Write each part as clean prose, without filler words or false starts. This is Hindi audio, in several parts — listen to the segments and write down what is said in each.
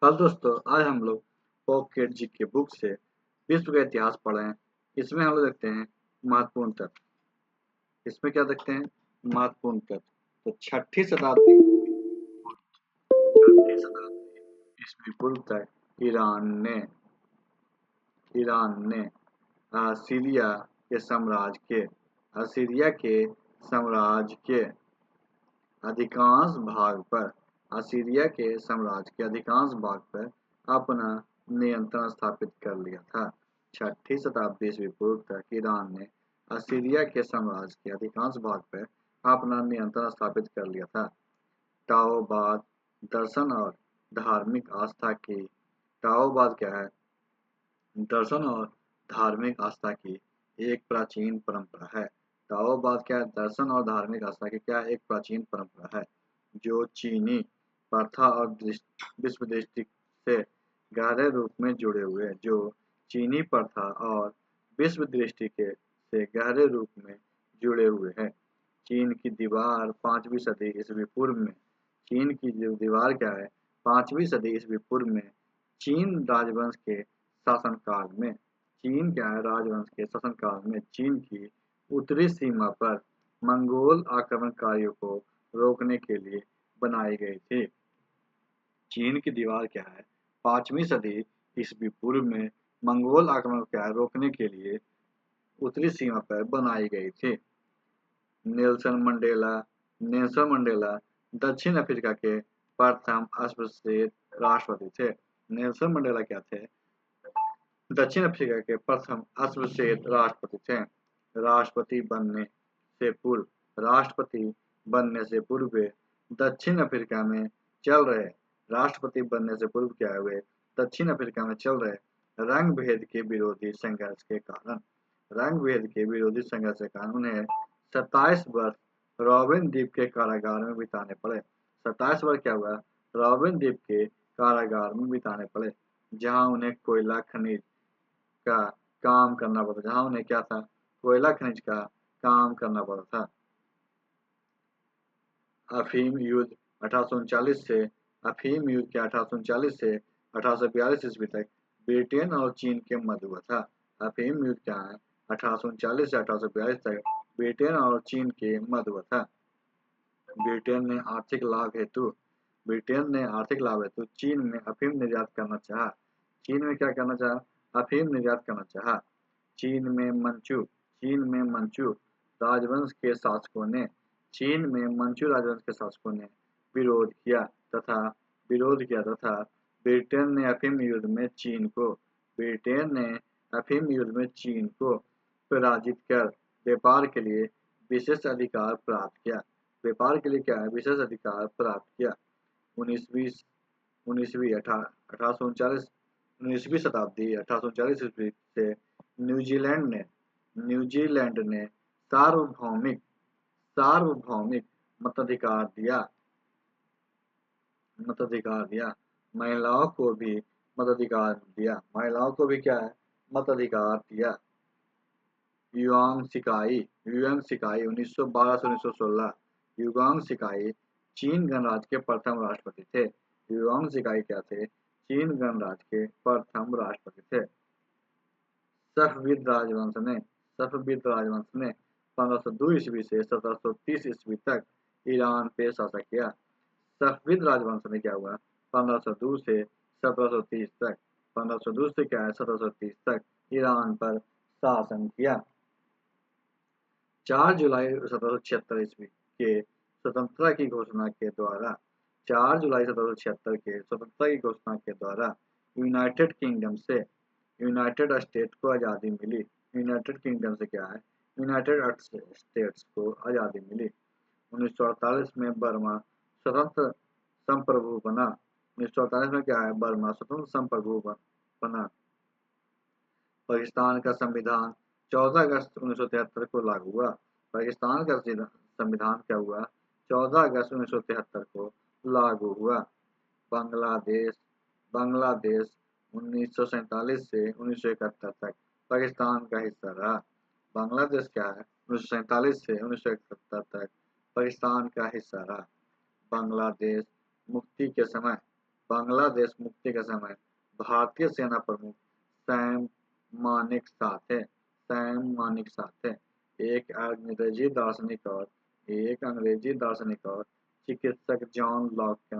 हेलो दोस्तों, आज हम लोग पॉकेट जीके बुक से विश्व का इतिहास पढ़ रहे हैं। इसमें हम लोग देखते हैं महत्वपूर्ण तथ्य। इसमें क्या देखते हैं? महत्वपूर्ण तथ्य। तो छठी शताब्दी छठी शताब्दी ईस्वी पूर्व तक ईरान ने असीरिया के अधिकांश भाग पर असीरिया के साम्राज्य के अधिकांश भाग पर अपना नियंत्रण स्थापित कर लिया था। छठी शताब्दी ईस्वी पूर्व तक ईरान ने असीरिया के साम्राज्य के अधिकांश भाग पर अपना नियंत्रण स्थापित कर लिया था। टाओबाद दर्शन और धार्मिक आस्था की टाओबाद क्या है? दर्शन और धार्मिक आस्था की एक प्राचीन परंपरा है। ताओवाद क्या है? दर्शन और धार्मिक आस्था की क्या एक प्राचीन परंपरा है, जो चीनी प्रथा और विश्व दृष्टि से गहरे रूप में जुड़े हुए जो चीनी प्रथा और विश्व दृष्टि के से गहरे रूप में जुड़े हुए हैं। चीन की दीवार 5वीं सदी ईस्वी पूर्व में चीन की जो दीवार क्या है? 5वीं सदी ईस्वी पूर्व में चीन राजवंश के शासनकाल में चीन क्या है? राजवंश के शासनकाल में चीन की उत्तरी सीमा पर मंगोल आक्रमणकारियों को रोकने के लिए बनाई गई थी। चीन की दीवार क्या है? 5वीं सदी ईस्वी पूर्व में मंगोल आक्रमण क्या रोकने के लिए उत्तरी सीमा पर बनाई गई थी। नेल्सन मंडेला नेल्सन मंडेला दक्षिण अफ्रीका के प्रथम अस्पृश्य राष्ट्रपति थे। नेल्सन मंडेला क्या थे? दक्षिण अफ्रीका के प्रथम अस्पृश्य राष्ट्रपति थे। राष्ट्रपति बनने से राष्ट्रपति बनने से पूर्व वे दक्षिण अफ्रीका में चल रहे राष्ट्रपति बनने से पूर्व क्या हुए? दक्षिण अफ्रीका में चल रहे रंग भेद के विरोधी संघर्ष के कारण उन्हें 27 वर्ष रॉबिन द्वीप के कारागार में बिताने पड़े। 27 वर्ष क्या हुआ? रॉबिन द्वीप के कारागार में बिताने पड़े, जहां उन्हें कोयला खनिज का काम करना पड़ता जहां उन्हें क्या था? कोयला खनिज का काम करना पड़ा था। अफीम युद्ध 1839 से अफीम युद्ध के 1839 से 1842 ईस्वी तक ब्रिटेन और चीन के मध्य हुआ था। अफीम युद्ध क्या है? 1839 से 1842 तक ब्रिटेन और चीन के मध्य हुआ था। ब्रिटेन ने आर्थिक लाभ हेतु चीन में अफीम निर्यात करना चाहा। चीन में क्या करना चाहा? अफीम निर्यात करना चाहा। चीन में मंचू राजवंश के शासकों ने विरोध किया तथा ब्रिटेन ने अफीम युद्ध में चीन को पराजित कर व्यापार के लिए विशेष अधिकार प्राप्त किया। व्यापार के लिए क्या है? विशेष अधिकार प्राप्त किया। 19वीं 19वीं अठारह सौ उनचालीस 19वीं शताब्दी 1839 ईस्वी से न्यूजीलैंड ने सार्वभौमिक सार्वभौमिक मताधिकार दिया। महिलाओं को भी क्या है? मताधिकार दिया। युआंग सिकाई 1912 से 1916 युआंग सिकाई चीन गणराज्य के प्रथम राष्ट्रपति थे। युआंग सिकाई क्या थे? चीन गणराज्य के प्रथम राष्ट्रपति थे। सफविद राजवंश ने 1502 ईस्वी से 1730 ईस्वी तक ईरान पे शासन किया। सफविद राजवंश ने क्या हुआ? 1502 से 1730 तक 1502 से क्या है? 1730 तक ईरान पर शासन किया। 4 जुलाई 1776 ईस्वी के स्वतंत्रता की घोषणा के द्वारा 4 जुलाई 1776 के स्वतंत्रता की घोषणा के द्वारा यूनाइटेड किंगडम से यूनाइटेड स्टेट को आज़ादी मिली। यूनाइटेड किंगडम से क्या है? यूनाइटेड स्टेट्स को आज़ादी मिली। 1948 में बर्मा स्वतंत्र संप्रभु बना। 1948 में क्या है? बर्मा स्वतंत्र संप्रभु बना। पाकिस्तान का संविधान 14 अगस्त 1973 को लागू हुआ। पाकिस्तान का संविधान क्या हुआ? 14 अगस्त 1973 को लागू हुआ। बांग्लादेश बांग्लादेश 1947 से 1971 तक पाकिस्तान का हिस्सा रहा। बांग्लादेश क्या है? 1947 से 1971 तक पाकिस्तान का हिस्सा रहा। बांग्लादेश मुक्ति के समय बांग्लादेश मुक्ति के समय भारतीय सेना प्रमुख सैम मानिक साथ थे। एक अंग्रेजी दार्शनिक और चिकित्सक जॉन लॉक के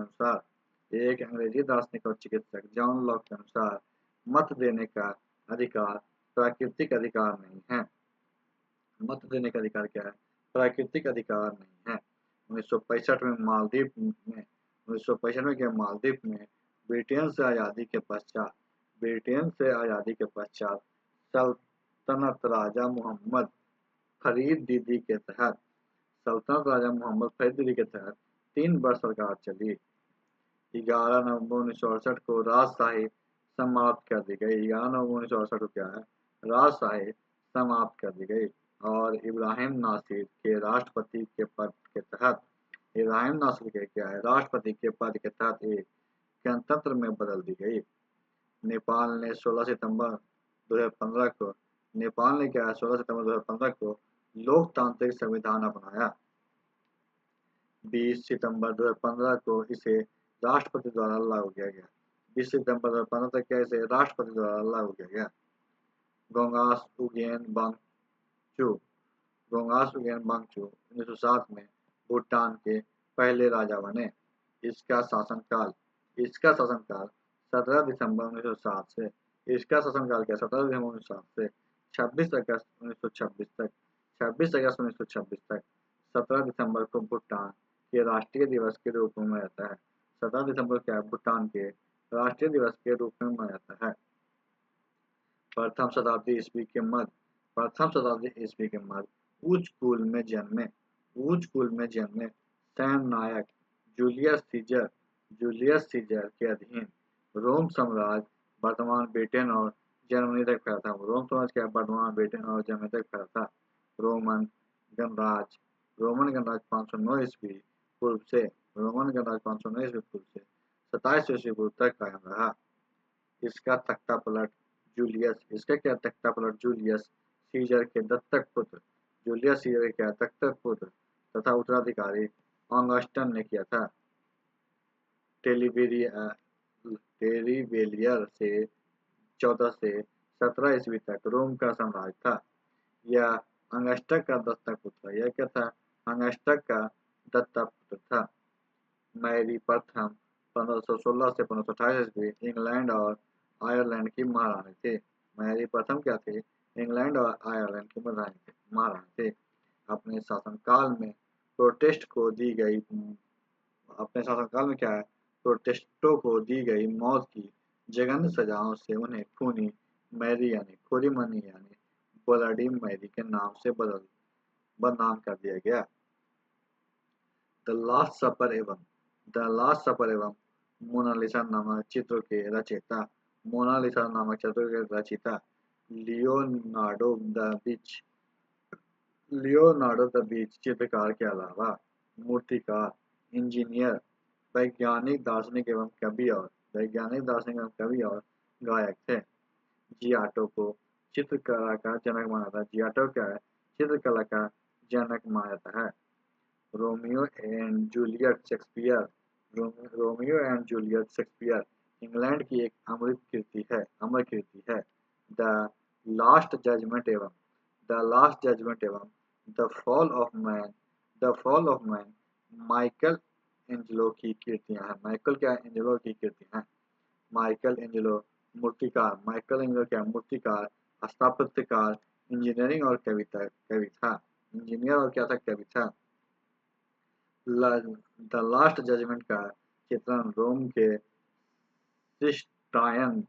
अनुसार मत देने का अधिकार प्राकृतिक अधिकार नहीं है। मत देने का अधिकार क्या है? प्राकृतिक अधिकार नहीं है। 1965 में मालदीव में ब्रिटेन से आज़ादी के पश्चात सल्तनत राजा मोहम्मद फरीद दीदी के तहत 3 वर्ष सरकार चली। 11 नवंबर 1968 को राजशाही समाप्त कर दी गई। 11 नवंबर 1968 को क्या है? राजशाही समाप्त कर दी गई और इब्राहिम नासिर के राष्ट्रपति के पद के तहत एक गणतंत्र में बदल दी गई। नेपाल ने 16 सितंबर 2015 को लोकतांत्रिक संविधान अपनाया। 20 सितंबर 2015 को इसे राष्ट्रपति द्वारा लागू किया गया। 20 सितंबर 2015 तक क्या इसे राष्ट्रपति द्वारा लागू किया गया। गोंगास उगेन बांगचू 1907 में भूटान के पहले राजा बने। इसका शासनकाल 17 दिसंबर 1907 से 26 अगस्त 1926 तक 17 दिसंबर को भूटान के राष्ट्रीय दिवस के रूप में मनाया जाता है। 17 दिसंबर क्या भूटान के राष्ट्रीय दिवस के रूप में मनाया जाता है। प्रथम शताब्दी ईस्वी के मध्य उच्च कुल में जन्मे सैन्य नायक जूलियस सीजर के अधीन रोम साम्राज्य वर्तमान ब्रिटेन और जर्मनी तक फैला था। रोमन गणराज्य 509 ईस्वी पूर्व से 27 ईस्वी पूर्व तक कायम रहा। इसका तख्तापलट जूलियस सीजर के दत्तक पुत्र तथा उत्तराधिकारी ऑगस्टन ने किया था। टेरिबेलियर से 14 से 17 ईस्वी तक रोम का साम्राज्य था। यह अंगस्टक का दत्तक पुत्र था। मैरी प्रथम 1516 से 1528 ईस्वी इंग्लैंड और आयरलैंड की महारानी थी। मैरी प्रथम क्या थी? इंग्लैंड और आयरलैंड की महारानी थी। अपने शासनकाल में प्रोटेस्टों को दी गई मौत की जघन्य सजाओं से उन्हें खूनी मैरी यानी ब्लडी मैरी के नाम से बदनाम कर दिया गया। द लास्ट सपर एवं मोनालिसा नामक चित्र के रचयिता लियोनार्डो द विंची चित्रकार के अलावा मूर्तिकार, इंजीनियर, वैज्ञानिक, दार्शनिक एवं कवि और गायक थे। जियाटो को चित्रकला का जनक माना जाता है। Romeo and Juliet Shakespeare England की एक अमर कीर्ति है। द लास्ट जजमेंट एवं the fall of man Michael Angelo की कृतियां हैं। माइकल एंजेलो मूर्तिकार, स्थापत्यकार, इंजीनियर और कवि था। द लास्ट जजमेंट का चित्रण रोम के सिस्टायन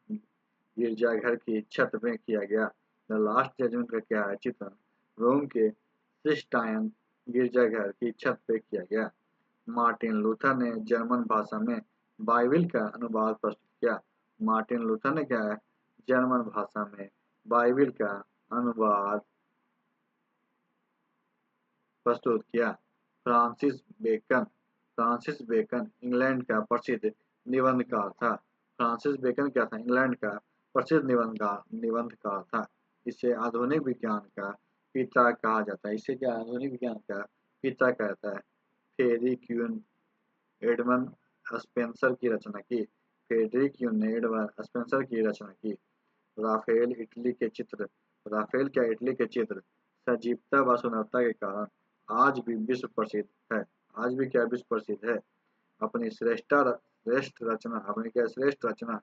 गिरजाघर की छत में किया गया। द लास्ट जजमेंट का क्या है चित्रण? रोम के सिस्टायन गिरजाघर की छत पे किया गया। मार्टिन लूथर ने जर्मन भाषा में बाइबिल का अनुवाद प्रस्तुत किया। जर्मन भाषा में बाइबिल का अनुवाद प्रस्तुत किया। फ्रांसिस बेकन इंग्लैंड का प्रसिद्ध निबंधकार था। इसे आधुनिक विज्ञान का पिता कहा जाता है। फेरी क्वीन एडमंड स्पेंसर की रचना की। फ्रेडरिक यूनेड व स्पेंसर की रचना की। राफेल क्या इटली के चित्र सजीवता व सुंदरता के कारण आज भी विश्व प्रसिद्ध है। आज भी क्या विश्व प्रसिद्ध है। अपनी श्रेष्ठ रचना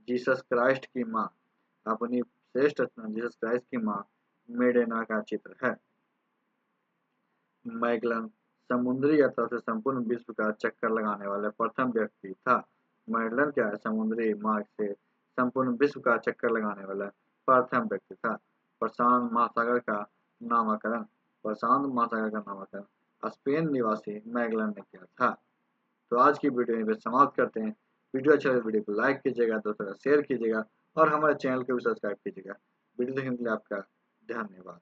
जीसस क्राइस्ट की माँ अपनी श्रेष्ठ रचना जीसस क्राइस्ट की माँ मेडेना का चित्र है। मैगलन समुद्री यात्रा से संपूर्ण विश्व का चक्कर लगाने वाले प्रथम व्यक्ति था। मैगलन क्या है, समुद्री मार्ग से संपूर्ण विश्व का चक्कर लगाने वाला प्रथम व्यक्ति था। प्रशांत महासागर का नामकरण स्पेन निवासी मैगलन ने किया था। तो आज की वीडियो में समाप्त करते हैं। वीडियो अच्छा लगे वीडियो को लाइक कीजिएगा, दोस्तों का शेयर कीजिएगा और हमारे चैनल को भी सब्सक्राइब कीजिएगा। वीडियो देखने के लिए आपका धन्यवाद।